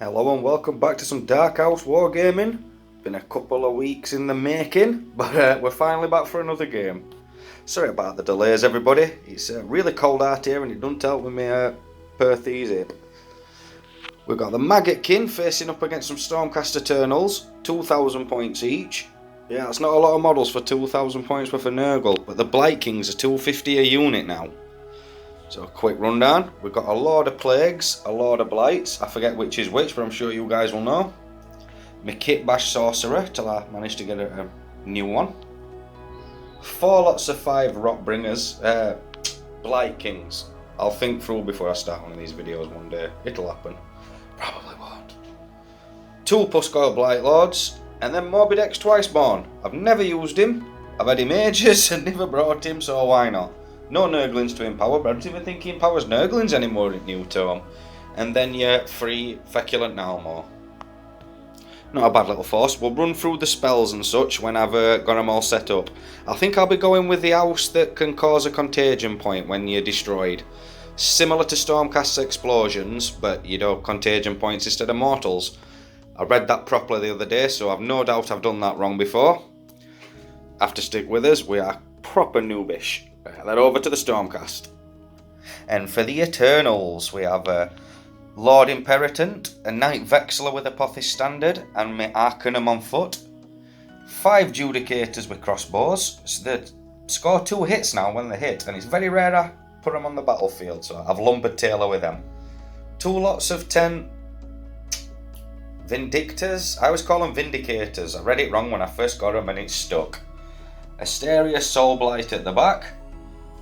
Hello and welcome back to some Dark House wargaming. Been a couple of weeks in the making, but we're finally back for another game. Sorry about the delays, everybody. It's really cold out here and it doesn't help with me Perth easy. We've got the Maggotkin facing up against some Stormcast Eternals, 2000 points each. Yeah, that's not a lot of models for 2000 points worth of Nurgle, but the Blight Kings are 250 a unit now. So a quick rundown, we've got a Lord of Plagues, a Lord of Blights, I forget which is which, but I'm sure you guys will know. My Kit Bash Sorcerer, till I managed to get a new one. 4 lots of 5 Rotbringers, Blight Kings. I'll think through before I start one of these videos one day, it'll happen. Probably won't. 2 Puscoil Blight Lords, and then Morbid X Twiceborn. I've never used him, I've had him ages and never brought him, so why not? No Nurglings to empower, but I don't even think he empowers Nurglings anymore in New Tome. And then your free Feculent Nalmor. Not a bad little force. We'll run through the spells and such when I've got them all set up. I think I'll be going with the house that can cause a contagion point when you're destroyed. Similar to Stormcast's explosions, but you know, contagion points instead of mortals. I read that properly the other day, so I've no doubt I've done that wrong before. Have to stick with us, we are proper noobish. Then over to the Stormcast. And for the Eternals, we have a Lord Imperatant, a Knight Vexler with a Apothis Standard, and my Arcanum on foot. 5 Judicators with crossbows. So they score 2 hits now when they hit, and it's very rare I put them on the battlefield, so I've lumbered Taylor with them. 2 lots of 10 Vindictors. I always call them Vindicators. I read it wrong when I first got them and it stuck. Asteria Soul Blight at the back.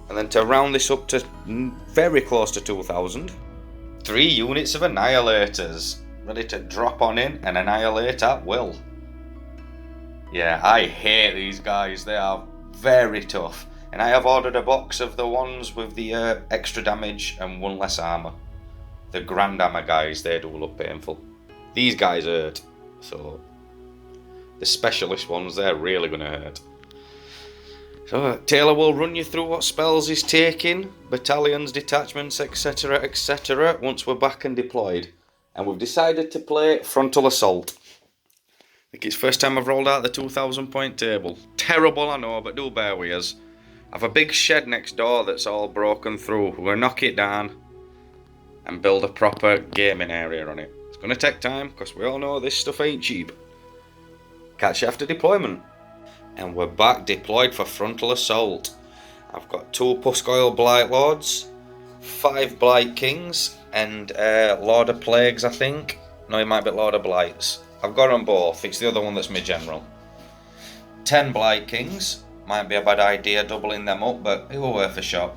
And then to round this up to very close to 2000, 3 units of Annihilators, ready to drop on in and annihilate at will. Yeah, I hate these guys, they are very tough. And I have ordered a box of the ones with the extra damage and 1 less armour. The Grand Hammer guys, they do look painful. These guys hurt, so the specialist ones, they're really going to hurt. So Taylor will run you through what spells he's taking, battalions, detachments, etc, etc, once we're back and deployed. And we've decided to play Frontal Assault. I think it's first time I've rolled out the 2000 point table. Terrible I know, but do bear with us. I've a big shed next door that's all broken through. We're going to knock it down and build a proper gaming area on it. It's going to take time, because we all know this stuff ain't cheap. Catch you after deployment. And we're back deployed for Frontal Assault. I've got 2 Puscoil Blight Lords, 5 Blight Kings, and Lord of Plagues, I think. No, it might be Lord of Blights. I've got them both, it's the other one that's my general. 10 Blight Kings, might be a bad idea doubling them up, but it will worth a shot.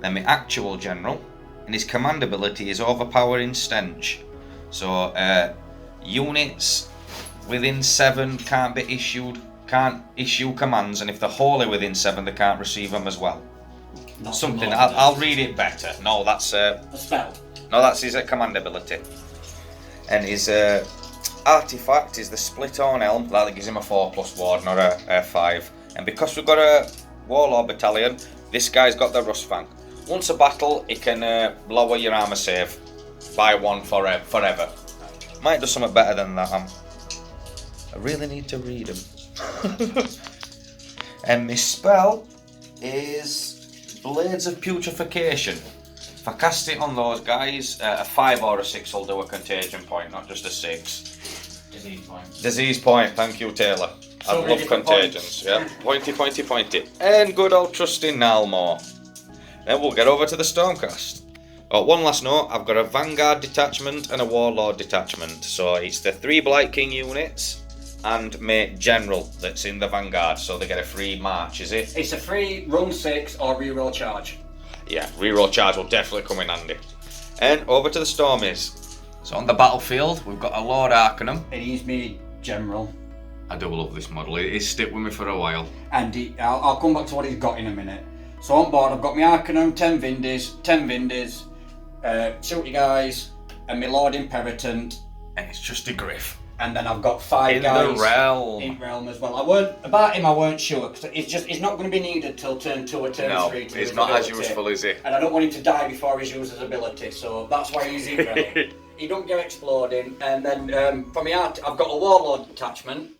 Then my actual general, and his command ability is Overpowering Stench. So units within 7 can't issue commands, and if they're wholly within 7 they can't receive them as well. Not something, I'll read it better. No, that's a spell. No, that's his command ability. And his artifact is the Split Horn Helm. That gives him a 4+ ward, not a 5. And because we've got a Warlord battalion, this guy's got the Rust Fang. Once a battle, it can lower your armor save by 1 forever. Might do something better than that. I really need to read them. And my spell is Blades of Putrefaction. If I cast it on those guys, a 5 or a 6 will do a contagion point, not just a 6. Disease point. Disease point, thank you Taylor. I love contagions. Yeah, pointy, pointy, pointy. And good old trusty Nalmor. Then we'll get over to the Stormcast. Oh, one last note, I've got a Vanguard detachment and a Warlord detachment. So it's the 3 Blight King units and my general that's in the Vanguard, so they get a free march, is it? It's a free run 6 or reroll charge. Yeah, reroll charge will definitely come in handy. And over to the Stormies. So on the battlefield, we've got a Lord Arcanum. And he's me general. I do love this model, it's stuck with me for a while. And I'll come back to what he's got in a minute. So on board I've got my Arcanum, 10 Vindis, 2 guys, and my Lord Imperatant. And it's just a Griff. And then I've got 5 in guys the realm. in realm as well. I weren't sure, because it's not going to be needed till turn 2 or turn 3. No, it's not as useful, is it? And I don't want him to die before he uses his ability, so that's why he's in realm. He don't get exploding, and then for my art, I've got a warlord attachment.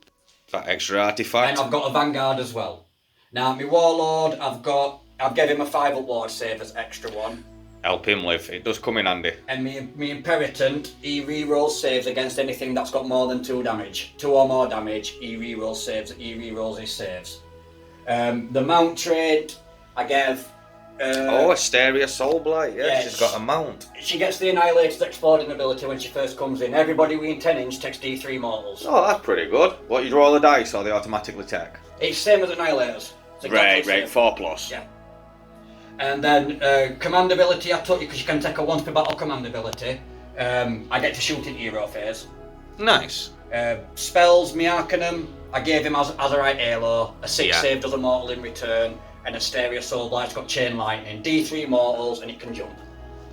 That extra artifact. And I've got a vanguard as well. Now my warlord, I've given him a 5 up ward save as extra one. Help him live. It does come in handy. And me imperatant, he re-rolls saves against anything that's got more than 2 damage. 2 or more damage, he re-rolls his saves. The mount trait, I gave. Asteria Soulblight, yeah, she's got a mount. She gets the Annihilator's exploding ability when she first comes in. Everybody within 10 inch takes D3 mortals. Oh, that's pretty good. What, you roll the dice or they automatically take? It's same as Annihilators. Right, 4+. Yeah. And then command ability I took you because you can take a once per battle command ability. I get to shoot in hero phase. Nice. Spells, me Arcanum, I gave him as a right halo. A 6 Yeah. save does a mortal in return. And Asteria Soulblight's got chain lightning, D3 mortals, and it can jump.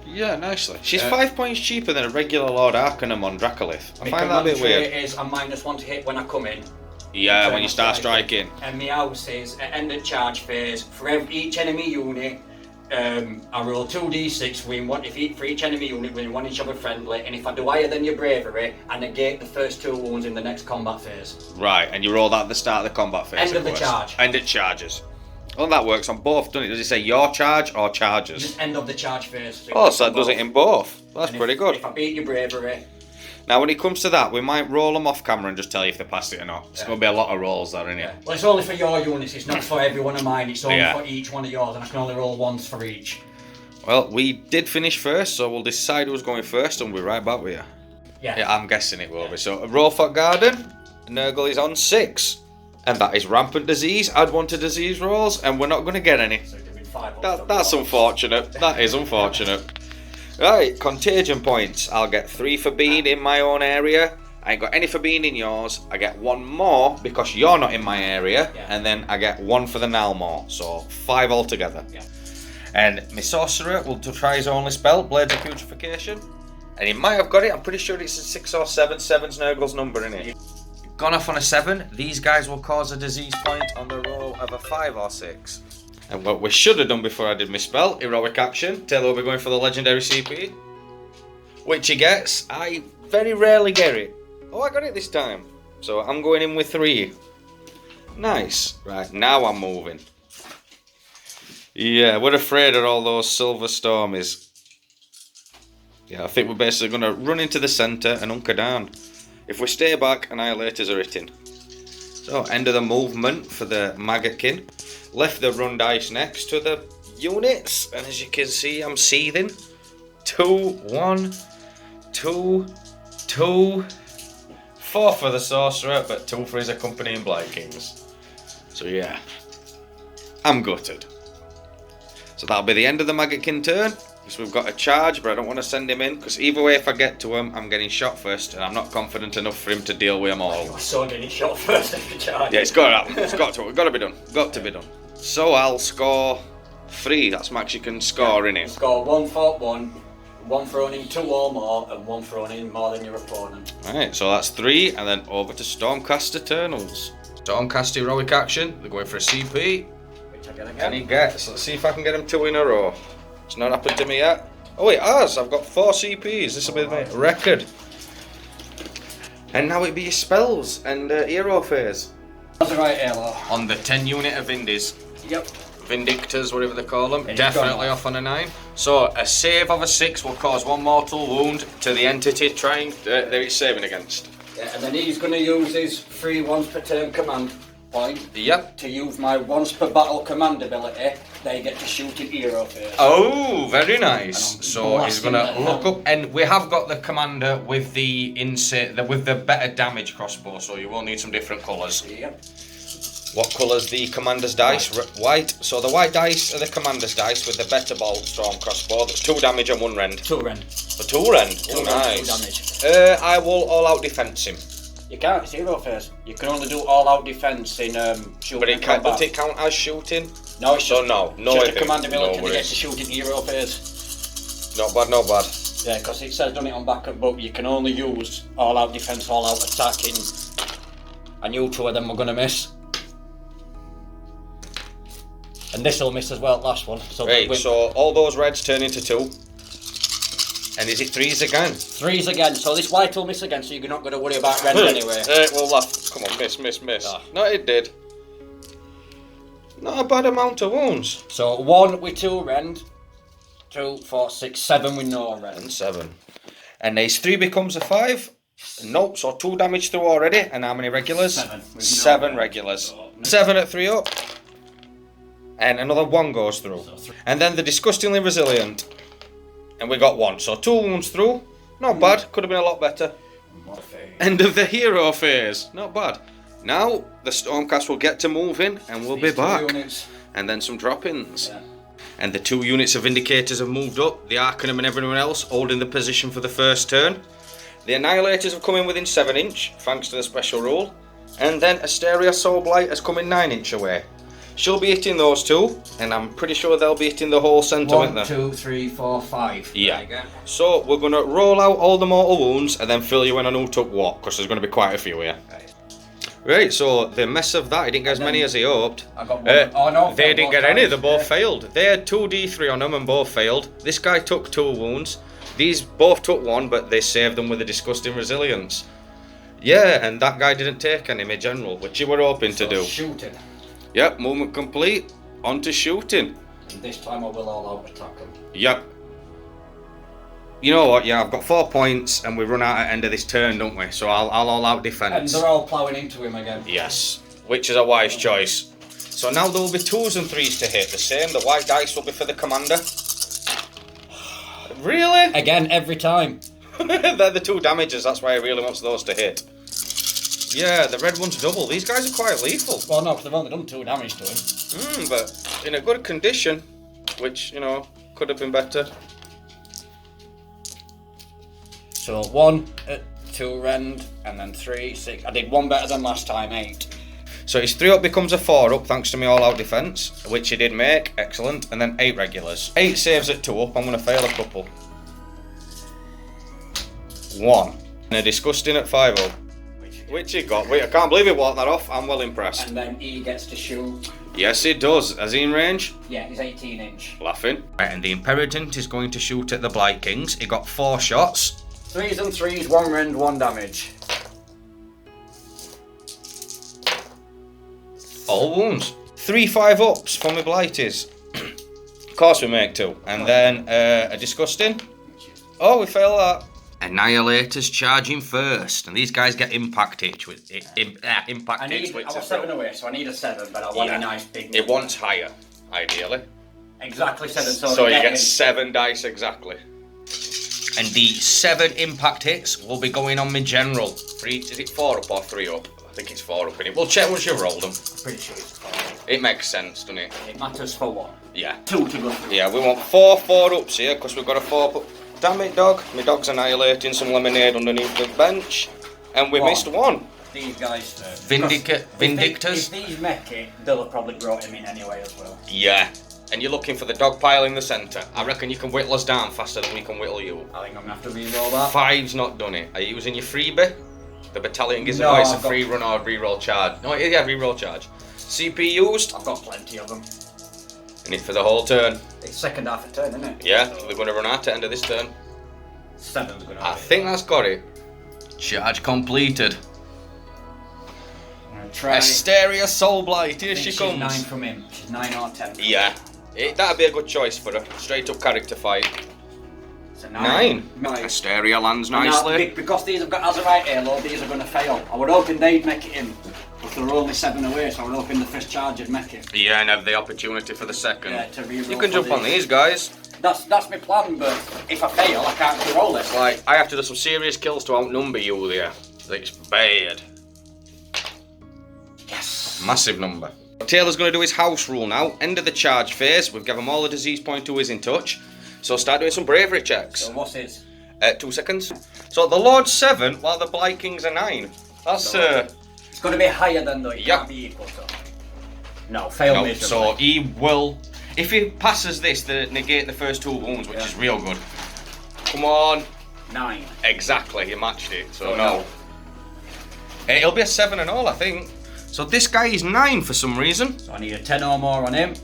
Yeah, nicely. She's 5 points cheaper than a regular Lord Arcanum on Dracolith. I My find that a bit command weird. trait is a -1 to hit when I come in. Yeah, when you start striking. And my house is at end of charge phase. For each enemy unit, I roll 2d6 for each enemy unit within 1 inch of a friendly, and if I do higher than your bravery, I negate the first 2 wounds in the next combat phase. Right, and you roll that at the start of the combat phase. End of the charge. End of charges. Well, that works on both, doesn't it? Does it say your charge or charges? Just end of the charge phase. So that does it in both. That's pretty good. If I beat your bravery. Now, when it comes to that, we might roll them off camera and just tell you if they passed it or not. It's going to be a lot of rolls there, isn't it? Well, it's only for your units, it's not for every one of mine, it's only for each one of yours, and I can only roll once for each. Well, we did finish first, so we'll decide who's going first and we'll be right back with you. Yeah, I'm guessing it will be. So, Rofat Garden, Nurgle is on 6. And that is rampant disease. Add 1 to disease rolls, and we're not going to get any. So you're doing 5 That's unfortunate. That is unfortunate. Right, contagion points. I'll get 3 for being in my own area. I ain't got any for being in yours. I get 1 more because you're not in my area, and then I get 1 for the Nalmor. So 5 altogether. Yeah. And my sorcerer will try his only spell, Blades of Putrefaction. And he might have got it. I'm pretty sure it's a 6 or 7. 7's Nurgle's number, isn't it? Gone off on a 7, these guys will cause a disease point on the roll of a 5 or 6. And what we should have done before I did my spell, heroic action, Taylor will be going for the legendary CP. Which he gets, I very rarely get it. Oh, I got it this time. So I'm going in with 3. Nice. Right, now I'm moving. Yeah, we're afraid of all those silver stormies. Yeah, I think we're basically going to run into the centre and hunker down. If we stay back, Annihilators are hitting. So, end of the movement for the Maggotkin. Left the run dice next to the units, and as you can see, I'm seething. 2, 1, 2, 2, 4 for the Sorcerer, but 2 for his accompanying Blight Kings. So yeah, I'm gutted. So that'll be the end of the Maggotkin turn. So we've got a charge, but I don't want to send him in, because either way if I get to him, I'm getting shot first, and I'm not confident enough for him to deal with them all. You're so getting shot first every charge. Yeah, it's got to happen. It's got to be done. Got to be done. So I'll score 3. That's max you can score, innit? Score 1 for 1 for owning 2 or more, and 1 for owning more than your opponent. Alright, so that's 3, and then over to Stormcast Eternals. Stormcast heroic action. They're going for a CP. Which I get again. And he gets. Let's see if I can get him 2 in a row. It's not happened to me yet. Oh, it has. I've got 4 CPs. This will be my record. And now it'll be your spells and hero phase. That's the right halo. On the 10 unit of Indies. Yep. Vindictors, whatever they call them. Yeah, Definitely off on a 9. So a save of a 6 will cause 1 mortal wound to the entity trying that it's saving against. Yeah, and then he's going to use his 3 once per turn command point. Yep. To use my once per battle command ability. They get to shoot in hero phase. Oh, very nice. So he's blasting gonna that look up, and we have got the commander with the with the better damage crossbow. So you will need some different colours. Yep. What colour's the commander's dice? White. So the white dice are the commander's dice with the better bolt storm crossbow. That's 2 damage on 1 rend. 2 rend. For 2 rend. Oh, nice. 2 damage. I will all out defense him. You can't. It's hero phase. You can only do all out defense in shooting. But does it count as shooting? No, it's just, no just a command ability to get to shoot in hero phase. Not bad, not bad. Yeah, because it says done it on backup, but you can only use all out defense, all out attacking. I knew 2 of them were going to miss. And this will miss as well, last one. So right, so all those reds turn into 2. And is it 3s again? 3s again, so this white will miss again, so you're not going to worry about rend anyway. Well, laugh. Come on, miss. Oh. No, it did. Not a bad amount of wounds. So 1 with 2 rend, 2, 4, 6, 7 with no rend. And 7. And these 3 becomes a 5. Nope, so 2 damage through already. And how many regulars? 7. 7 regulars. 7 at 3 up. And another 1 goes through. And then the disgustingly resilient. And we got 1. So 2 wounds through. Not bad. Could have been a lot better. End of the hero phase. Not bad. Now the Stormcast will get to moving and we'll be back. And then some drop-ins. Yeah. And the 2 units of Vindicators have moved up. The Arcanum and everyone else holding the position for the first turn. The Annihilators have come in within 7 inch, thanks to the special rule. And then Asteria Soulblight has come in 9 inch away. She'll be hitting those 2, and I'm pretty sure they'll be hitting the whole centre, won't they? 1, 2, 3, 4, 5. Yeah. So we're going to roll out all the mortal wounds and then fill you in on who took what, because there's going to be quite a few here. Right, so the mess of that, he didn't get as many as he hoped. I got 1. Oh no, they didn't get any, they both failed. They had 2d3 on them and both failed. This guy took 2 wounds. These both took 1, but they saved them with a disgusting resilience. Yeah, and that guy didn't take any, in general, which you were hoping to do. Shooting. Yep, movement complete. On to shooting. And this time I will all out attack him. Yep. You know what, yeah, I've got 4 points and we run out at the end of this turn, don't we? So I'll all out defence. And they're all ploughing into him again. Yes, which is a wise choice. So now there will be 2s and 3s to hit. The same, the white dice will be for the commander. Really? Again, every time. They're the 2 damages, that's why he really wants those to hit. Yeah, the red one's double. These guys are quite lethal. Well, no, because they've only done 2 damage to him. But in a good condition, which, you know, could have been better. So 1, 2 rend, and then 3, 6. I did 1 better than last time, 8. So his 3 up becomes a 4 up thanks to my all out defence, which he did make, excellent, and then 8 regulars. 8 saves at 2 up, I'm going to fail a couple. 1. And a disgusting at 5 up. Which he got. Wait, I can't believe he walked that off, I'm well impressed. And then he gets to shoot. Yes, he does. Is he in range? Yeah, he's 18 inch. Laughing. Right, and the Imperator is going to shoot at the Blight Kings. He got 4 shots. 3s and 3s, 1 rend, 1 damage. All wounds. 3 5-ups for my Blighties. Of course we make 2. And then a disgusting. Oh, we fail that. Annihilators charging first, and these guys get impact hits. Impact hits. I was 7 away, so I need a 7, but I want a nice big. It wants higher, ideally. Exactly 7. So you get 7 dice exactly. And the 7 impact hits will be going on my general. Is it 4 up or 3 up? I think it's 4 up. We'll check once you've rolled them. I'm pretty sure it's 4. It makes sense, doesn't it? It matters for 1. Yeah. 2 to go through. Yeah, we want 4 4-ups here because we've got a 4. Damn it, dog. My dog's annihilating some lemonade underneath the bench. And we missed 1. These guys. Vindictors. If these make it, they'll have probably brought him in anyway as well. Yeah. And you're looking for the dog pile in the centre. I reckon you can whittle us down faster than we can whittle you. I think I'm going to have to re-roll that. 5's not done it. Are you using your freebie? The battalion gives it's a free run or re-roll charge. No, yeah, re-roll charge. CP used? I've got plenty of them. In it for the whole turn. It's second half a turn, isn't it? Yeah, so we're going to run out at the end of this turn. 7's going to I think that's got it. Charge completed. Asteria Soulblight, here she comes. 9 from him. She's 9 or 10. Yeah, that'd be a good choice for a straight up character fight. It's a 9. Asteria lands nicely. Now, because these have got Azurite Halo, these are going to fail. I was hoping they'd make it in, but they're only 7 away, so I was hoping the first charge would make it. Yeah, and have the opportunity for the second. Yeah, to re-roll. You can jump on these guys. That's my plan, but if I fail, I can't re-roll this. Like, I have to do some serious kills to outnumber you there. It's bad. Yes. Massive number. Taylor's going to do his house rule now. End of the charge phase. We've given him all the disease point who is in touch. So start doing some bravery checks. So what's his? 2 seconds. So the Lord's 7, while the Blight Kings are 9. That's It's going to be higher than though. It can't be equal to. No, fail miserably. So he will. If he passes this, they negate the first 2 wounds, which is real good. Come on. 9. Exactly, he matched it. So no. It'll be a 7 and all, I think. So this guy is 9 for some reason. So I need a 10 or more on him.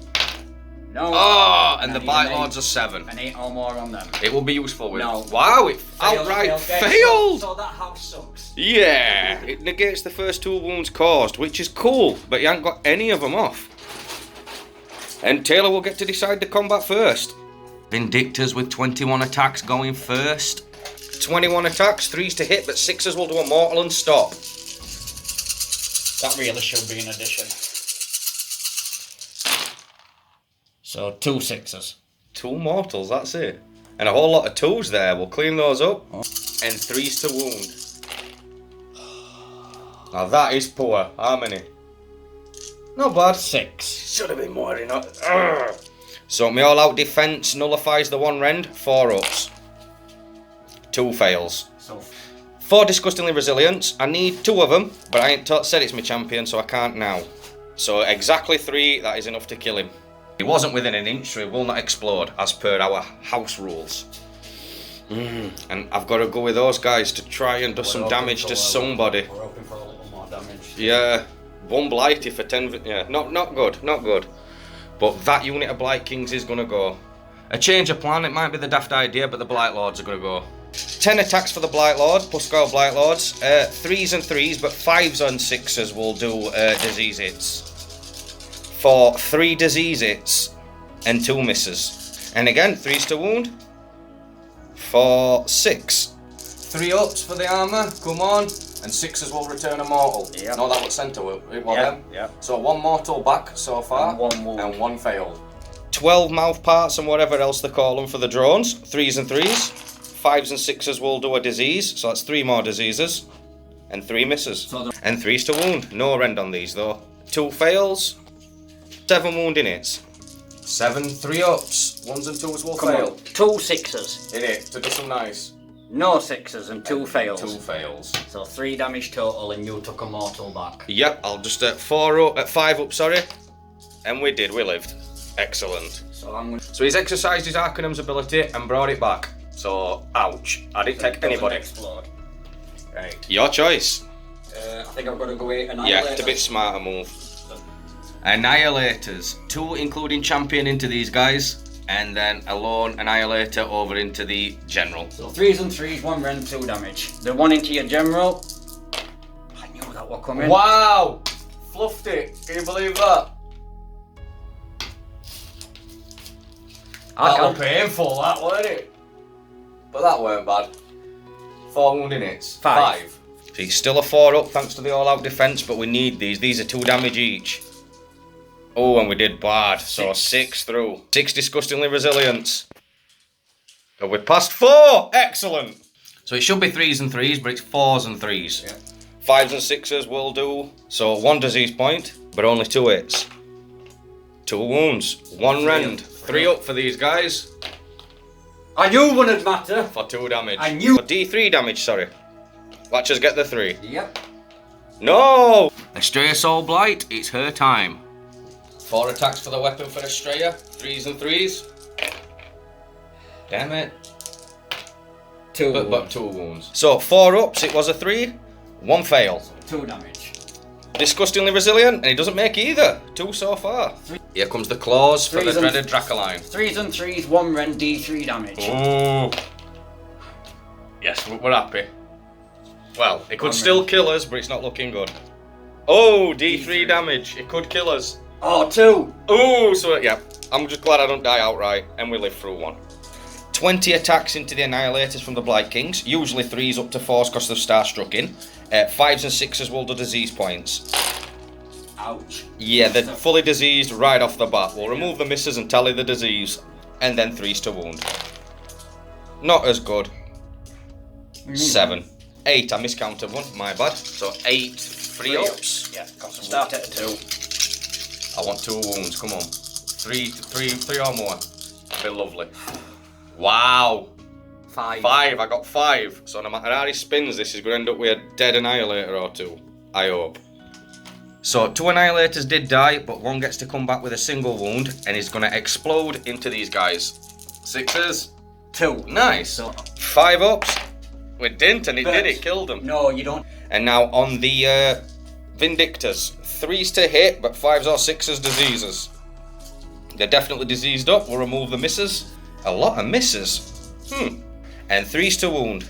No. Oh, and the need Blight an Lords are 7. An 8 or more on them. It will be useful with. No. Wow, it outright failed. So that house sucks. Yeah, it negates the first 2 wounds caused, which is cool, but you haven't got any of them off. And Taylor will get to decide the combat first. Vindictors with 21 attacks going first. 21 attacks, 3s to hit, but 6s will do a mortal and stop. That really should be an addition. So 2 6s. 2 mortals, that's it. And a whole lot of 2s there, we'll clean those up. And 3s to wound. Now that is poor. How many? Not bad. 6. Should have been more, you know. So my all-out defense nullifies the 1 rend, 4 ups. 2 fails. So 4 disgustingly resilience. I need 2 of them, but I ain't said it's my champion, so I can't now. So exactly 3, that is enough to kill him. He wasn't within an inch, so he will not explode, as per our house rules. And I've got to go with those guys to try and do some damage to somebody. We're hoping for a little more damage. Yeah, 1 blighty for 10. Yeah, not good, not good. But that unit of Blight Kings is going to go. A change of plan, it might be the daft idea, but the Blight Lords are going to go. 10 attacks for the Blight Lord, plus Scoil Blight Lords. 3s and 3s, but 5s and 6s will do disease hits. For 3 disease hits and 2 misses. And again, 3s to wound. For 6. 3 ups for the armour, come on. And 6s will return a mortal. Yep. No, that was centre, it was them. Yeah. So 1 mortal back so far. And 1 wound. And 1 failed. 12 mouth parts and whatever else they call them for the drones. 3s and 3s. 5s and 6s will do a disease, so that's 3 more diseases. And 3 misses. And 3s to wound. No rend on these though. 2 fails. 7 wounding hits. 7 3 ups. 1s and 2s will fail. 2 6s. In it, to do some nice. No 6s and 2 fails. 2 fails. So 3 damage total, and you took a mortal back. Yep, I'll just 5 up, sorry. And we did, we lived. Excellent. So he's exercised his Arcanum's ability and brought it back. So, ouch. I didn't take anybody. Explode. Right. Your choice. I think I've got to go with Annihilator. Yeah, it's a bit smarter move. Annihilators. 2 including champion into these guys. And then a lone Annihilator over into the general. So 3s and 3s, 1 rend, 2 damage. The 1 into your general. I knew that were coming. Wow! Fluffed it. Can you believe that? That was painful, that weren't it? But that weren't bad. 4 wounding hits. 5. He's still a 4 up thanks to the all-out defense, but we need these. These are 2 damage each. Oh, and we did bad. So 6 through. 6 disgustingly resilience. And we passed 4. Excellent. So it should be 3s and 3s, but it's 4s and 3s. Yeah. 5s and 6s will do. So 1 disease point, but only 2 hits. 2 wounds. 1 rend. 3 up for these guys. I knew one would matter. For 2 damage. I knew. For D3 damage, sorry. Watch us get the 3. Yep. No! Estrella Soul Blight, it's her time. 4 attacks for the weapon for Estrella. 3s and 3s. Damn it. 2 but 2 wounds. So 4 ups, it was a 3. 1 fail. 2 damage. Disgustingly resilient, and he doesn't make either. 2 so far. Here comes the claws for the dreaded Dracoline. 3s and 3s, 1 rend, D3 damage. Ooh. Yes, we're happy. Well, it could still kill us, but it's not looking good. Oh, D3 damage. It could kill us. Oh, 2. Ooh, so yeah. I'm just glad I don't die outright, and we live through 1. 20 attacks into the Annihilators from the Blight Kings. Usually 3s up to 4s because they've Starstruck in. 5s and 6s will do disease points. Ouch. Yeah, they're fully diseased right off the bat. We'll remove the misses and tally the disease. And then 3s to wound. Not as good. 7. 8, I miscounted 1, my bad. So 8 3 ups. Yeah, start at a 2. I want 2 wounds, come on. 3 or more. Be lovely. Wow. 5. 5, I got 5. So no matter how he spins, this is going to end up with a dead Annihilator or 2. I hope. So 2 Annihilators did die, but 1 gets to come back with a single wound, and he's going to explode into these guys. 6s. 2. Nice. So 5 ups. We didn't, and it did, it killed them. No, you don't. And now on the Vindictors. 3s to hit, but 5s or 6s diseases. They're definitely diseased up. We'll remove the misses. A lot of misses. And 3s to wound.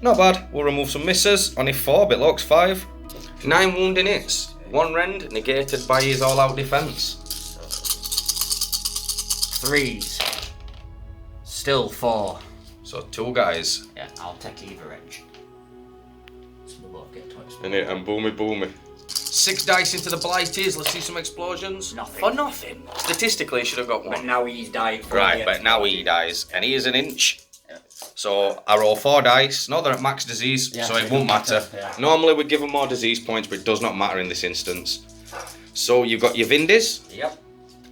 Not bad. We'll remove some misses. Only 4, but looks 5. 9 wounding hits. 1 rend negated by his all-out defense. 3s. Still 4. So 2 guys. Yeah, I'll take either edge. So we'll both get twice. And boomy. 6 dice into the blighties. Let's see some explosions. Nothing. For nothing. Statistically, he should have got 1. But now he's died. Right, but now he dies. And he is an inch. Yeah. So I roll 4 dice. No, they're at max disease, Yeah, so it won't matter. Yeah. Normally we'd give them more disease points, but it does not matter in this instance. So you've got your Vindis. Yep.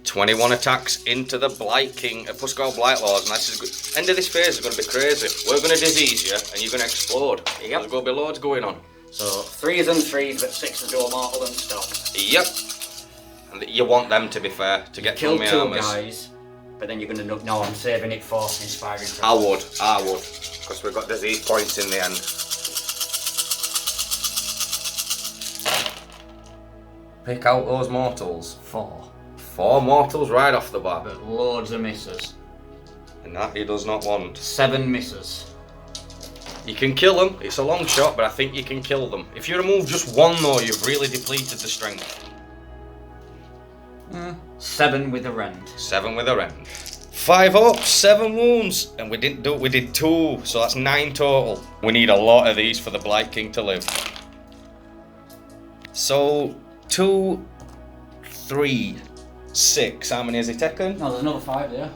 21 attacks into the Blight King, Puscoil Blight Lords, and that's good. End of this phase is going to be crazy. We're going to disease you, and you're going to explode. Yep. There's going to be loads going on. So 3s and 3s, but 6s do mortal and stop. Yep. And you want them, to be fair, to get Kill through my 2 armors. guys, but then you're going to no, I'm saving it for inspiring. I would, because we've got disease points in the end. Pick out those mortals. 4. 4 mortals right off the bat. But loads of misses. And that he does not want. 7 misses. You can kill them. It's a long shot, but I think you can kill them. If you remove just 1 though, you've really depleted the strength. 7 with a rend. 7 with a rend. 5 up, 7 wounds. And we did 2, so that's 9 total. We need a lot of these for the Blight King to live. So 2, 3, 6. How many has he taken? No, there's another 5 there.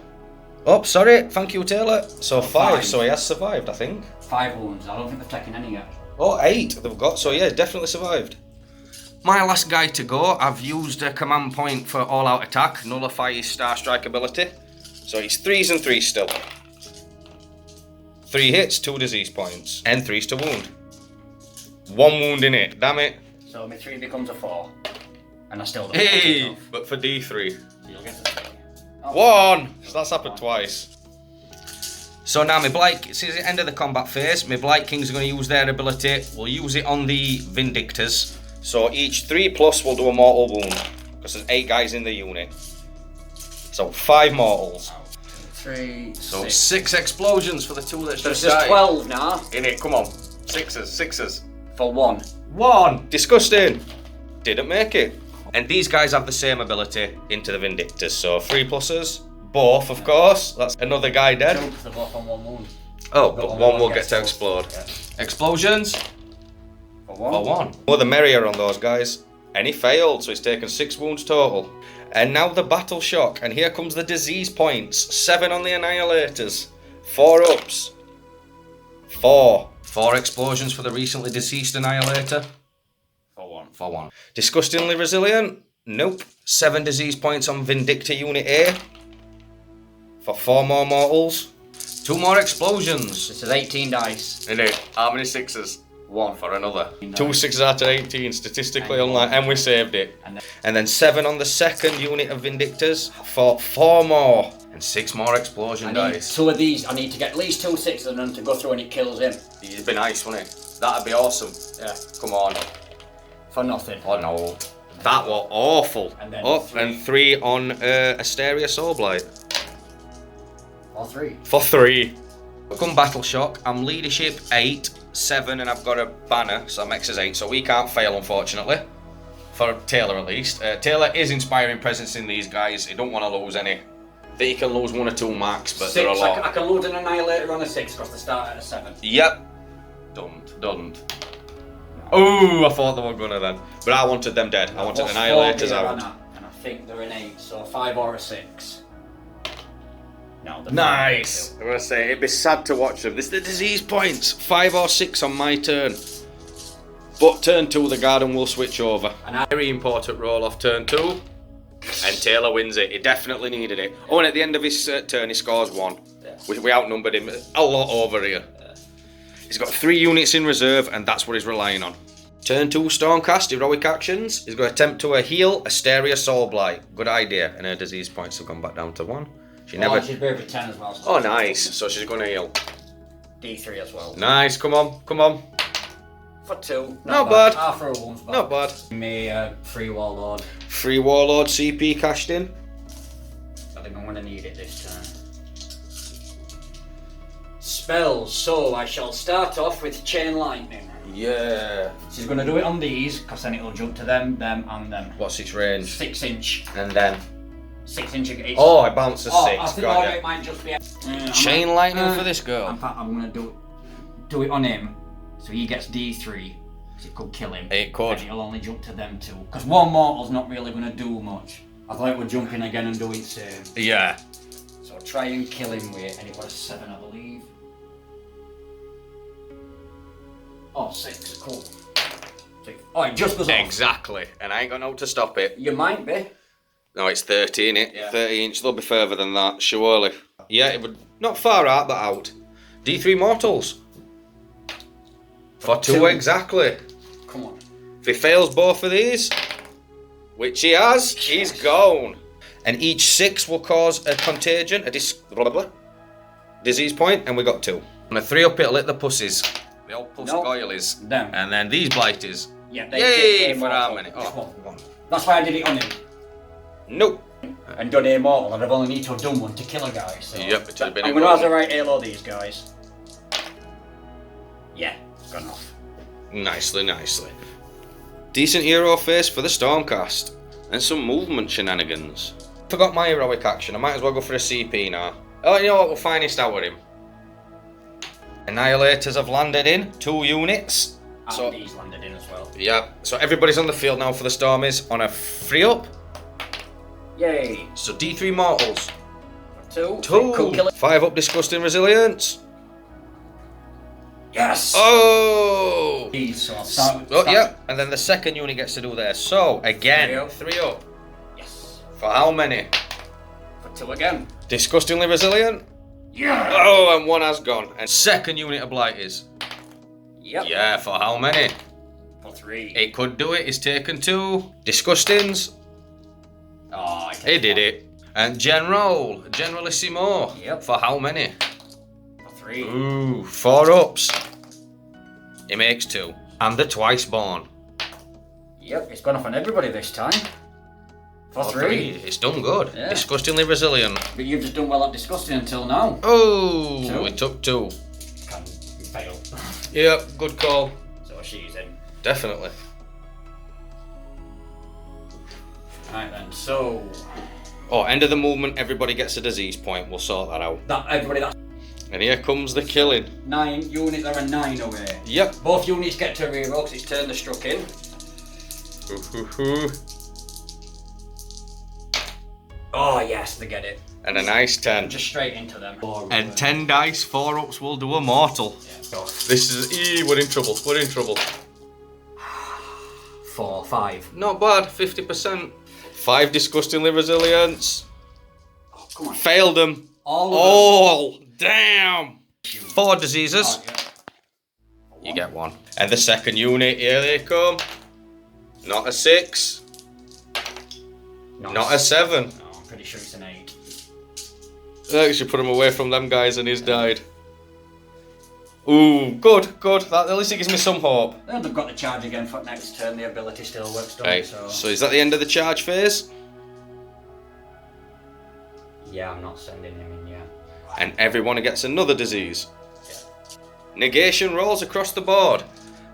Oh, sorry. Thank you, Taylor. So 5. 5. So he has survived, I think. 5 wounds. I don't think they've taken any yet. Oh, 8 they've got. So yeah, definitely survived. My last guy to go. I've used a command point for all-out attack. Nullify his Star Strike ability. So he's 3s and 3s still. 3 hits, 2 disease points. And 3s to wound. 1 wound in it. Damn it. So my 3 becomes a 4. And I still don't Hey! knock it off. But for D3. So you'll get the 3. Oh, 1! So that's happened twice. So now my Blight, since it's the end of the combat phase, my Blight Kings are going to use their ability. We'll use it on the Vindictors. So each 3+ will do a mortal wound. Because there's 8 guys in the unit. So 5 mortals. 3, So 6. 6 explosions for the 2 that's There's just just died. 12 now. In it, come on. 6s. For 1. 1! Disgusting! Didn't make it. And these guys have the same ability into the Vindictors. So 3+. Both, of course. That's another guy dead. 2, they're both on 1 wound. Oh, but only 1 will gets get to to- explode. Yeah. Explosions? For 1. For 1. More the merrier on those guys. And he failed, so he's taken 6 wounds total. And now the battle shock. And here comes the disease points. 7 on the Annihilators. 4 ups. 4. 4 explosions for the recently deceased Annihilator. For 1. Disgustingly resilient? Nope. 7 disease points on Vindictor Unit A. For 4 more mortals. 2 more explosions. This is 18 dice. In it. How many 6s? 1. For another. 2 Nice. 6s out of 18, statistically And unlike, one. and we saved it. And And then 7 on the second unit of Vindictors for 4 more. And 6 more explosion I need dice. 2 of these. I need to get at least 2 6s of them to go through and it kills him. It'd be nice, wouldn't it? That'd be awesome. Yeah. Come on. For nothing. Oh no. That was awful. And then oh, 3. and 3 on Asteria Soulblight. Or 3. For 3. Come Battle Shock. I'm leadership 8, 7, and I've got a banner, so that makes us 8. So we can't fail, unfortunately. For Taylor, at least. Taylor is inspiring presence in these guys. He don't want to lose any. I think he can lose 1 or 2 marks, but 6. they're a lot. I can load an Annihilator on a 6 because they start at a 7. Yep. Done. Oh, I thought they were gonna then. But I wanted them dead. I wanted Plus Annihilators 4 out. here, and I think they're an 8, so a 5 or a 6. No, they're Nice. I'm gonna say it'd be sad to watch them. This is the disease points. 5 or 6 on my turn. But turn 2, the garden will switch over. And Very important roll off turn 2. And Taylor wins it. He definitely needed it. Oh, and at the end of his turn, he scores 1. Yeah. We outnumbered him a lot over here. He's got 3 units in reserve, and that's what he's relying on. Turn 2, Stormcast, heroic actions. He's going to attempt to heal Asteria Soulblight. Good idea. And her disease points have gone back down to 1. She never. she's brave with 10 as well. So Oh, nice. So she's going to heal. D3 as well. Nice. Come on. For 2. Not bad. Half row one's back. Not bad. Me, free warlord. Free warlord CP cashed in. I think I'm gonna need it this time. Spells. So I shall start off with chain lightning. Yeah. She's gonna do it on these, because then it'll jump to them, and them. What's its range? 6 inch. And then. 6 inch. Oh, it bounces 6. I think Got it ya. might just be. Chain lightning for this girl. I'm gonna do it on him, so he gets D3. So it could kill him. It could. And it'll only jump to them 2. Because one mortal's not really gonna do much. I thought it would jump in again and do it same. Yeah. So I'll try and kill him with, and it was 7, I believe. Oh, 6, cool. 6. Oh, it just goes off. Exactly. And I ain't got no to stop it. You might be. No, it's 30, innit? Yeah. 30 inch. They'll be further than that, surely. Yeah, it would. Not far out, but out. D3 mortals. For 2 exactly. Come on. If he fails both of these, which he has, he's gone. And each 6 will cause a contagion, disease point, and we got 2. On a 3 up, it'll hit the pussies. The old puss goilies. Them. And then these blighties. Yeah, they Yay! take For A how mortal. many? Just Oh, one. 1. That's why I did it on him. Nope. And done a mortal, I'd have only need to have done one to kill a guy. So Yep, it had been I'm a gonna mortal. have the right halo these guys. Yeah, gone off. Nicely, nicely. Decent hero face for the Stormcast. And some movement shenanigans. Forgot my heroic action, I might as well go for a CP now. Oh, you know what, we'll finest out him. Annihilators have landed in, 2 units. And So, these landed in as well. yeah, so everybody's on the field now for the Stormies on a 3 up. Yay. So D3 mortals. 2. 2. Could kill it. 5 up disgusting resilience. Yes! Oh! These, so I'll start. Oh, yeah, and then the second unit gets to do theirs. So, again, 3 up. Yes. For how many? For 2 again. Disgustingly resilient. Yeah! Oh, and 1 has gone. And second unit of blighties. Yep. Yeah, for how many? For 3. It could do it. It's taken 2. Disgustings. Oh, He did it. And Generalissimo. Yep. For how many? For 3. Ooh, 4 ups. He makes 2. And the twice born. Yep, it's gone off on everybody this time. For 3. It's done good. Yeah. Disgustingly resilient. But you've just done well at disgusting until now. Oh, 2. it took 2. Can fail. Yep, good call. So she's in. Definitely. Right then, so Oh, end of the movement, everybody gets a disease point. We'll sort that out. that's And here comes the killing. 9 units are a 9 away. Yep. Both units get to reroll because it's turn they're struck in. Oh yes, they get it. And a nice 10. Just straight into them. And 10 dice, 4 ups will do a mortal. Yeah, go. This is... we're in trouble. We're in trouble. 4, 5. Not bad, 50%. 5 disgustingly resilience. Oh, come on. Failed them. All of them. Damn. 4 diseases. Oh, yeah. You get 1. And the second unit, here they come. Not a 6. Not a 7. No, I'm pretty sure it's an 8. I should put him away from them guys and he's died. Ooh, good, good. That, at least it gives me some hope. And they've got the charge again for next turn. The ability still works. Right, So so is that the end of the charge phase? yeah, I'm not sending him in yet. And everyone gets another disease. Negation rolls across the board.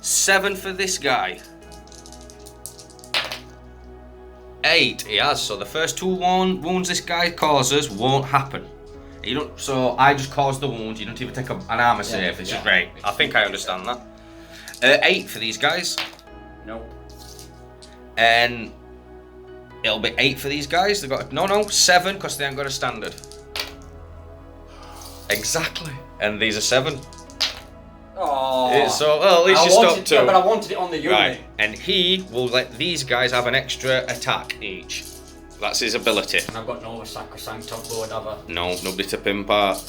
7 for this guy. 8 he has, so the first 2 wounds this guy causes won't happen. You don't, so I just caused the wound, you don't even take an armor save, this is great. I think I understand that. 8 for these guys. Nope. And it'll be 8 for these guys. They've got, no, 7, because they haven't got a standard. Exactly. And these are 7. Oh. So, well, at least you stopped 2. Yeah, but I wanted it on the unit. Right, and he will let these guys have an extra attack each. That's his ability. And I've got no sacrosanct top board, have I? No, nobody to pimp out.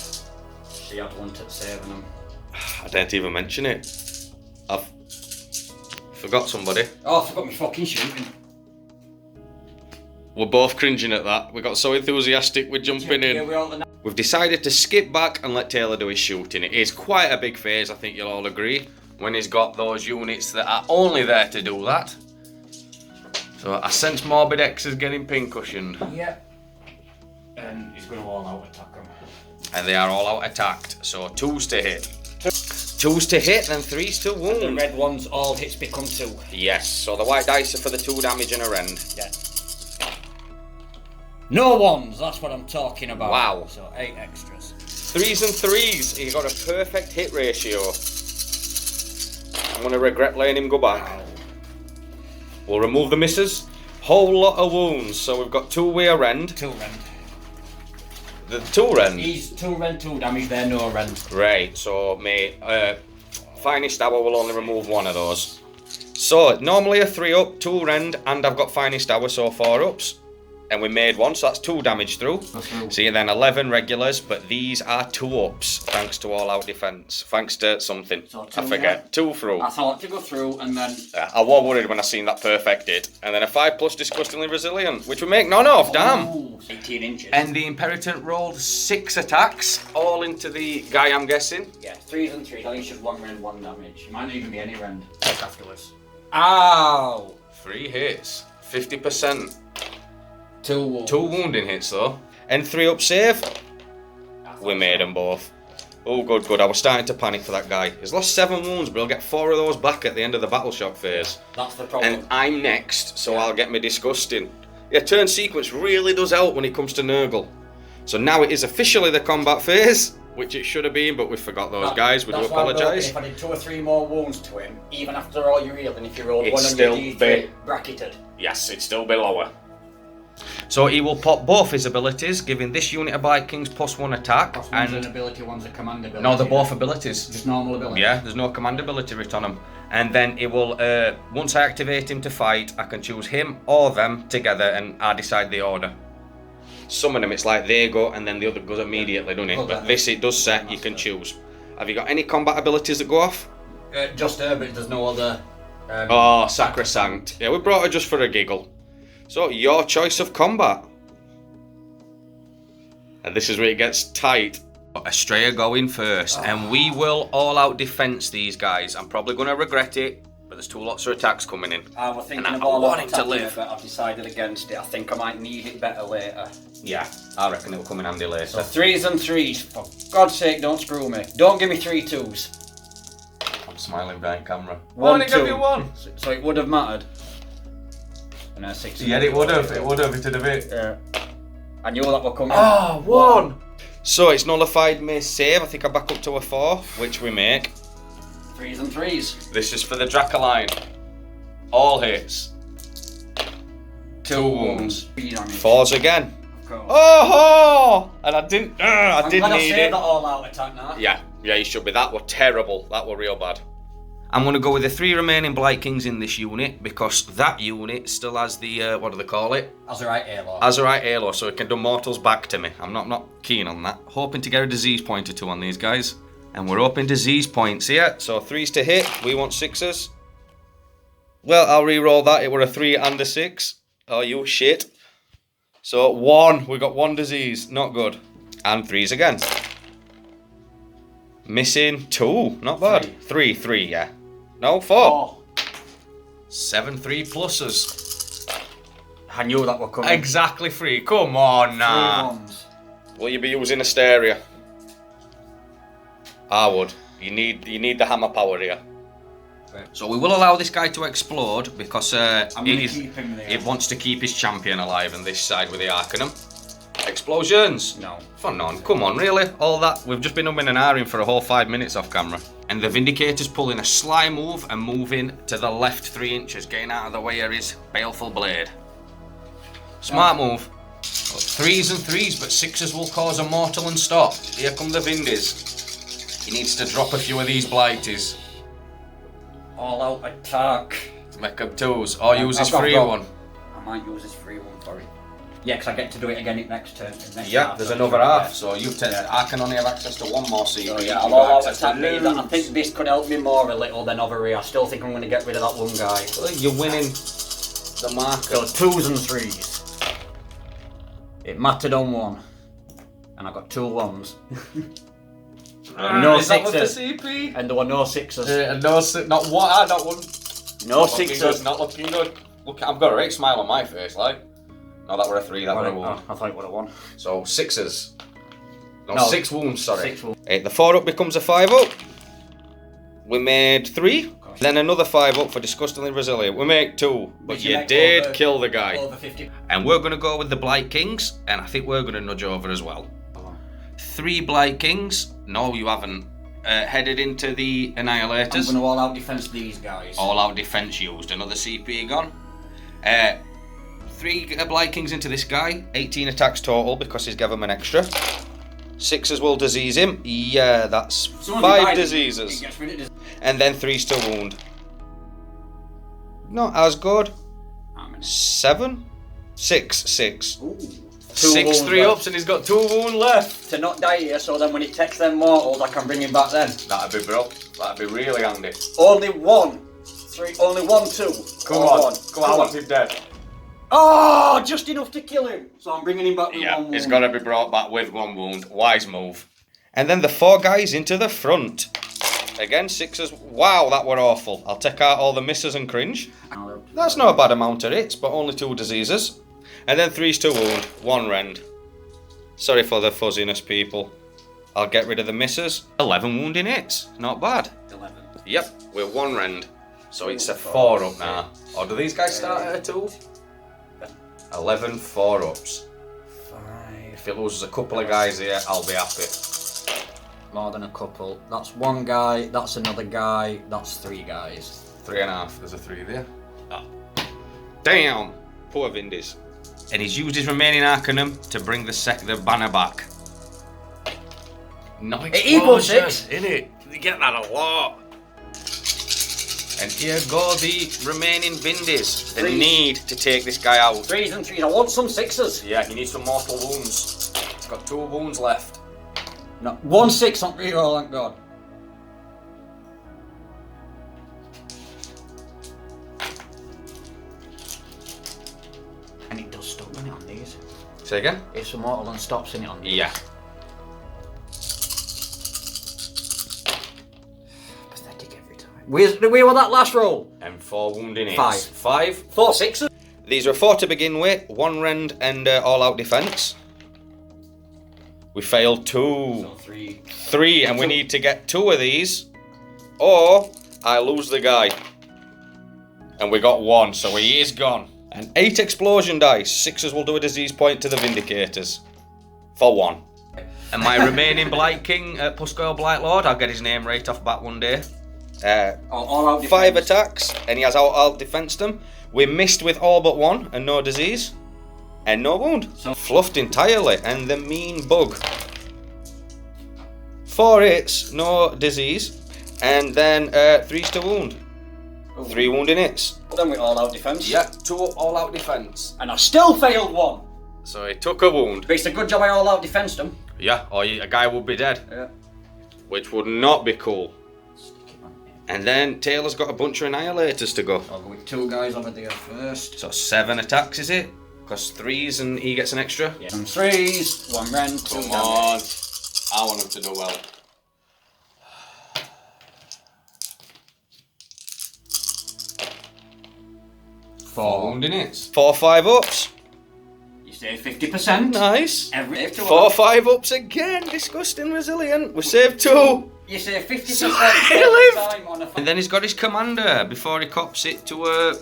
She had one to saving them. I didn't even mention it. I've forgot somebody. Oh, I forgot my fucking shooting. We're both cringing at that. We got so enthusiastic with jumping Yeah, in. we all We've decided to skip back and let Taylor do his shooting. It is quite a big phase, I think you'll all agree. when he's got those units that are only there to do that. So I sense Morbid X is getting pincushioned. Yeah. And he's going to all out attack them. And they are all out attacked. So 2s to hit. 2s to hit, then 3s to wound. And the red ones, all hits become 2. Yes, so the white dice are for the 2 damage and a rend. Yeah. No 1s, that's what I'm talking about. Wow. So 8 extras. 3s and 3s, he got a perfect hit ratio. I'm going to regret letting him go back. Wow. We'll remove the misses. Whole lot of wounds, so we've got 2 with a rend. 2 rend. The 2 rend? He's 2 rend, 2 damage, they're no rend. Right, so Finest Hour will only remove 1 of those. So, normally a 3 up, 2 rend, and I've got Finest Hour, so 4 ups. And we made 1, so that's 2 damage through. See, then 11 regulars, but these are 2 ups, thanks to all out defense. Thanks to something. So I forget. Yeah. 2 through. I thought to go through and then. I was worried when I seen that perfect hit. And then a 5+ disgustingly resilient, which we make none of, damn. Ooh, 18 inches. And the Imperator rolled 6 attacks, all into the guy, I'm guessing. Yeah, 3s and 3s. I think it's just 1 rend, 1 damage. It might not even be any rend. Check afterwards. Ow! 3 hits, 50%. 2 wounds. 2 wounding hits though. And 3 up save. We made them both. Oh, good, good. I was starting to panic for that guy. He's lost 7 wounds, but he'll get 4 of those back at the end of the battle shock phase. That's the problem. And I'm next, so I'll get me disgusting. Yeah, turn sequence really does help when it comes to Nurgle. So now it is officially the combat phase, which it should have been, but we forgot those guys. We do apologise. If I did 2 or 3 more wounds to him, even after all your healing, if you rolled It's 1 on still your D3, big. bracketed. Yes, it'd still be lower. So he will pop both his abilities, giving this unit of Vikings +1 attack. Plus one's an ability, one's a command ability. No, they're both abilities. Just normal ability. Yeah, there's no command ability written on them. And then it will, once I activate him to fight, I can choose him or them together and I decide the order. Some of them it's like they go and then the other goes immediately, doesn't it? But this it does set, you can choose. Have you got any combat abilities that go off? Just her, but there's no other. Oh, Sacrosanct. Yeah, we brought her just for a giggle. So, your choice of combat. And this is where it gets tight. Estrella going first, and we will all out defense these guys. I'm probably going to regret it, but there's 2 lots of attacks coming in. I was thinking And of I all want out him to attacking live. it, but I've decided against it. I think I might need it better later. Yeah, I reckon it'll come in handy later. So 3s and 3s. For God's sake, don't screw me. Don't give me 3 2s. I'm smiling behind camera. 1 give 2. you 1. So it would have mattered. And then 6. Yeah, it would have. It would have. It would have bit. Yeah. I knew that would come in. Oh, 1. So it's nullified may save. I think I back up to a 4, which we make. 3s and 3s. This is for the Dracoline. All hits. 2 wounds. 4s again. Oh! And I didn't. I didn't need it. that all out attack now. Yeah, you should be. That were terrible. That were real bad. I'm going to go with the 3 remaining Blight Kings in this unit because that unit still has the, what do they call it? Azurite Halo. Azurite Halo, so it can do mortals back to me. I'm not keen on that. Hoping to get a disease point or 2 on these guys. And we're open disease points here. So 3s to hit, we want 6s. Well, I'll re-roll that. It were a 3 and a 6. Oh, you shit. So 1, we got 1 disease, not good. And 3s again. Missing 2, not bad. 3, yeah. No, 4. 7 3 pluses. I knew that would come in. Exactly 3, come on now. 3 1s. Will you be using Asteria? I would. You need the hammer power here. Right. So we will allow this guy to explode because keep him there. it wants to keep his champion alive on this side with the Arcanum. Explosions! No. For none. Come on, really? All that? We've just been umming and ahhing for a whole 5 minutes off camera. And the Vindicator's pulling a sly move and moving to the left 3 inches, getting out of the way of his baleful blade. Smart move. 3s and 3s, but 6s will cause a mortal and stop. Here come the Vindies. He needs to drop a few of these Blighties. All out attack. Make up 2s, or use his I've got free go. one. I might use his free one for it. Yeah, because I get to do it again next turn. Next Yeah, half, there's so another yeah. half, so you I can only have access to 1 more seat. So You yeah, can I'll have all out access to attack me. I loads. think this could help me more a little than over here. I still think I'm going to get rid of that one guy. Well, you're winning the marker. So 2s and 3s. It mattered on 1. And I got 2 1s. No is that with the sixes. CP? And there were no sixes. Not one. Not one. No Not looking sixes. good, not looking good. Look, I've got a great smile on my face, like. No, that were a 3, that were a 1. I thought it would have won. So 6s. No, No. 6 wounds, sorry. 6 wounds. The 4 up becomes a 5 up. We made 3. Then another 5 up for disgustingly resilient. We make 2, but Did you you make did over- kill the guy. Over 50. And we're going to go with the Blight Kings, and I think we're going to nudge over as well. 3 Blight Kings. No, you haven't. Headed into the I'm Annihilators. going to all out defense these guys. All out defense used. Another CP gone. 3 Blight Kings into this guy. 18 attacks total because he's given him an extra. 6s will disease him. Yeah, that's So when 5 you bite him, diseases. he gets rid of this. And then 3's to wound. Not as good. How many? 7? 6. Ooh. 6 wounds 3 left. ups and he's got 2 wound left. To not die here, so then when it takes them mortals, I can bring him back then. That'd be bro. That'd be really handy. Only 1. 3. Only 1, 2. Come or on. one. Come on, I want him dead. Oh, just enough to kill him. So I'm bringing him back with 1 wound. He's got to be brought back with 1 wound. Wise move. And then the 4 guys into the front. Again, 6s. Wow, that were awful. I'll take out all the misses and cringe. That's not a bad amount of hits, but only 2 diseases. And then 3's to wound, 1 rend. Sorry for the fuzziness, people. I'll get rid of the misses. 11 wounding hits. Not bad. 11. Yep, we're 1 rend. So it's a 4 up now. Or do these guys start at a 2? 11 4 ups. 5. If he loses a couple of guys here, I'll be happy. More than a couple. That's 1 guy, that's another guy, that's 3 guys. 3.5. There's a 3 there. Oh. Damn! Poor Vindis. And he's used his remaining Arcanum to bring the banner back. No It equals 6. innit? You get that a lot. And here go the remaining Vindis that Threes. need to take this guy out. 3s and 3s. I want some 6s. Yeah, he needs some mortal wounds. He's got 2 wounds left. No, 1 6 on reroll, thank God. And it does stop in it on these. Say again? It's a mortal and stops in it on these. Yeah. Pathetic every time. Where was that last roll? And 4 wounding hits. 5. 5. 4 6s. These were 4 to begin with, 1 rend and all-out defense. We failed 2. So 3. 3, and we need to get 2 of these, or I lose the guy. And we got 1, so he is gone. And 8 explosion dice. 6s will do a disease point to the Vindicators. For 1. And my remaining Blight King, Puscoil Blight Lord, I'll get his name right off bat one day. All out 5 defense. attacks, and he has out defensed them. We missed with all but 1, and no disease. And no wound. So- Fluffed entirely, and the mean bug. 4 hits, no disease. And then 3's to wound. 3 wounding hits. Then we all out defense. Yeah, 2 all out defense. And I still failed 1. So he took a wound. But it's a good job I all out defensed him. Yeah, or a guy would be dead. Yeah. Which would not be cool. Stick him on there. And then Taylor's got a bunch of Annihilators to go. I'll go with 2 guys over there first. So 7 attacks, is it? Because 3's and he gets an extra. Yeah. Some 3s, 1 rend, 2 Come damage. on. I want him to do well. Four. Wounding hits. 4 5 ups. You save 50%. Nice. Every save 2 4 5 ups again. Disgusting resilient. We saved 2. You save 50% So every lived. time on a And then he's got his commander before he cops it to a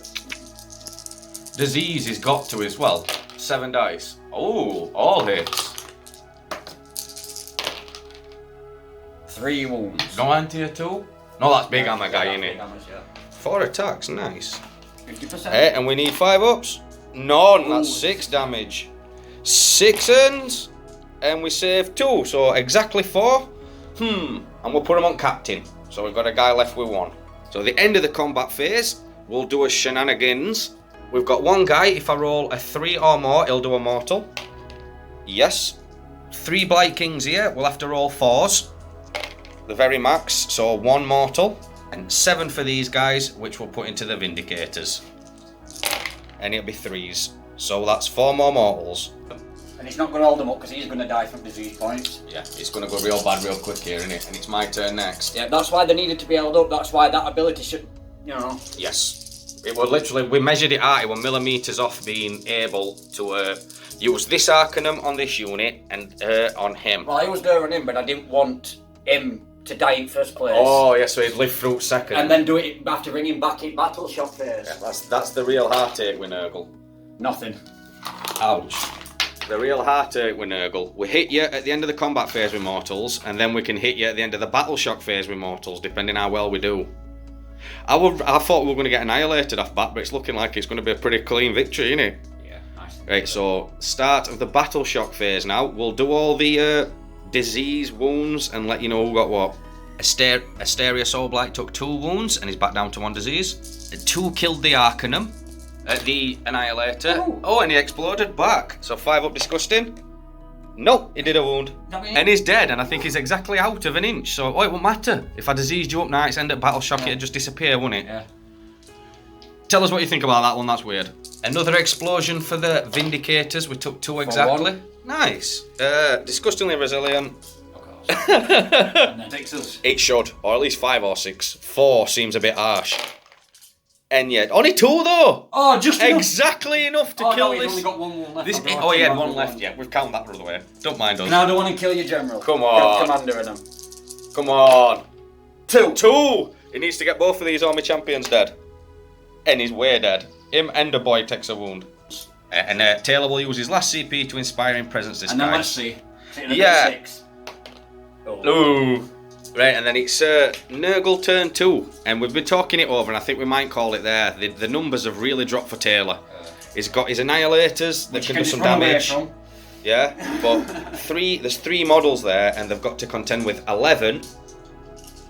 disease he's got to as well. 7 dice. Oh, all hits. 3 wounds. No anti at all? No, that's big hammer guy, Yeah, innit? big hammers, yeah. 4 attacks, nice. 50%. And we need 5 ups. None, that's Ooh. 6 damage. 6 ends, and we save 2, so exactly 4. And we'll put him on captain. So we've got a guy left with 1. So at the end of the combat phase, we'll do a shenanigans. We've got 1 guy, if I roll a 3 or more, he'll do a mortal. Yes. 3 Blight Kings here, we'll have to roll 4s. The very max, so 1 mortal. And 7 for these guys, which we'll put into the Vindicators. And it'll be 3s. So that's 4 more mortals. And it's not going to hold him up because he's going to die from disease points. Yeah, it's going to go real bad real quick here, isn't it? And it's my turn next. Yeah, that's why they needed to be held up. That's why that ability should, you know. Yes. It was literally, we measured it out, it was millimetres off being able to use this Arcanum on this unit and on him. Well, I was there on him, but I didn't want him to die in first place. Oh, yeah, so he'd live through second. And then do it after bring him back in battle shock phase. Yeah, that's the real heartache with Nurgle. Nothing. Ouch. The real heartache with Nurgle. We hit you at the end of the combat phase with Mortals, and then we can hit you at the end of the battle shock phase with Mortals, depending how well we do. I thought we were going to get annihilated off bat, but it's looking like it's going to be a pretty clean victory, isn't it? Yeah, nice. Right, so start of the battle shock phase now. We'll do all the disease wounds and let you know who got what. Asteria Soulblight took 2 wounds and he's back down to 1 disease. 2 killed the Arcanum. The Annihilator. Oh, and he exploded back. So 5 up Disgusting. No, he did a wound. And he's dead, and I think he's exactly out of an inch. So, it won't matter. If I diseased you up now, it's end at Battle Shock, it'd just disappear, wouldn't it? Yeah. Tell us what you think about that one, that's weird. Another explosion for the Vindicators. We took 2 exactly. Nice. Disgustingly resilient. And then takes us. It should, or at least 5 or 6. 4 seems a bit harsh. And yet, only 2 though. Oh, just enough. Exactly enough to kill no, he's this. only got 1 left. He had 1 left. Yeah, we've counted that the other way. Don't mind us. Now I don't want to kill your general. Come on. Commander in him. Come on. 2. 2. He needs to get both of these army champions dead. And he's way dead. Him and the boy takes a wound. And Taylor will use his last CP to inspire in presence this And time. then let's see. Yeah. 6. Ooh. Right, and then it's Nurgle turn 2, and we've been talking it over, and I think we might call it there. The numbers have really dropped for Taylor. He's got his Annihilators that can do some damage. Yeah, but there's 3 models there, and they've got to contend with 11,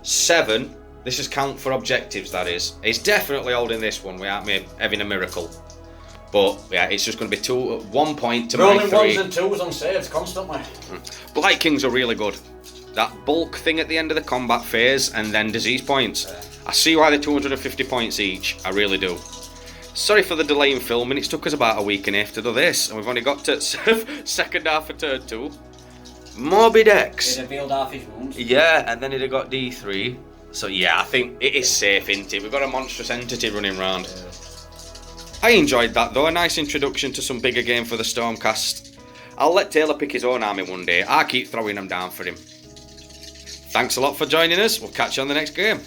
7. This is count for objectives, that is. He's definitely holding this one. We aren't having a miracle. But yeah, it's just going to be 1 point to my 3. Rolling 1s and 2s on saves constantly. Blight Kings are really good. That bulk thing at the end of the combat phase and then disease points. I see why they're 250 points each, I really do. Sorry for the delay in filming, it's took us about a week and a half to do this, and we've only got to second half of turn 2. Morbid X. He'd revealed half his wounds. Yeah, and then he'd have got D3. So yeah, I think it is safe, isn't it? We've got a monstrous entity running around. I enjoyed that though, a nice introduction to some bigger game for the Stormcast. I'll let Taylor pick his own army one day, I'll keep throwing them down for him. Thanks a lot for joining us. We'll catch you on the next game.